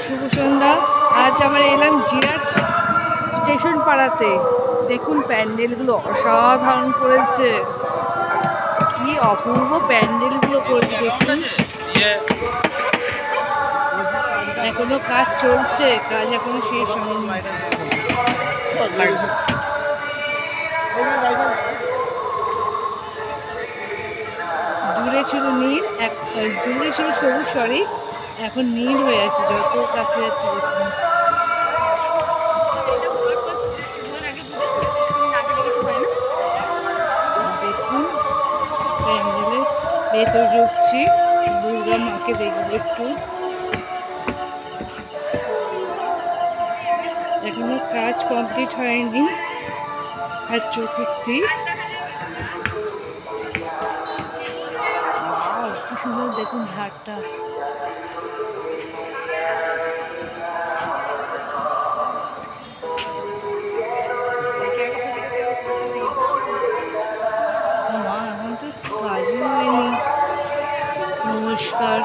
শুভ সন্ধ্যা। আজ আমরা এলাম জিরাট স্টেশন পাড়াতে। দেখুন প্যান্ডেলগুলো অসাধারণ করেছে, কি অপূর্ব প্যান্ডেলগুলো করেছে দেখুন। এখনো কাজ চলছে, কাজ এখনো শেষ হয়নি। দূরে ছিল নীল, দূরে ছিল সবুজ, সরি এখন নীল হয়ে আছে যত কাছে যাচ্ছে দেখুন। দেখুন প্যান্ডেলে ভেতরে ঢুকছি, দুর্গা মাকে দেখবো একটু। এখনো কাজ কমপ্লিট হয়নি, আর চতুর্থী। কি সুন্দর দেখুন ঘাটটা। মা এখন তো কাজই হয়নি। নমস্কার।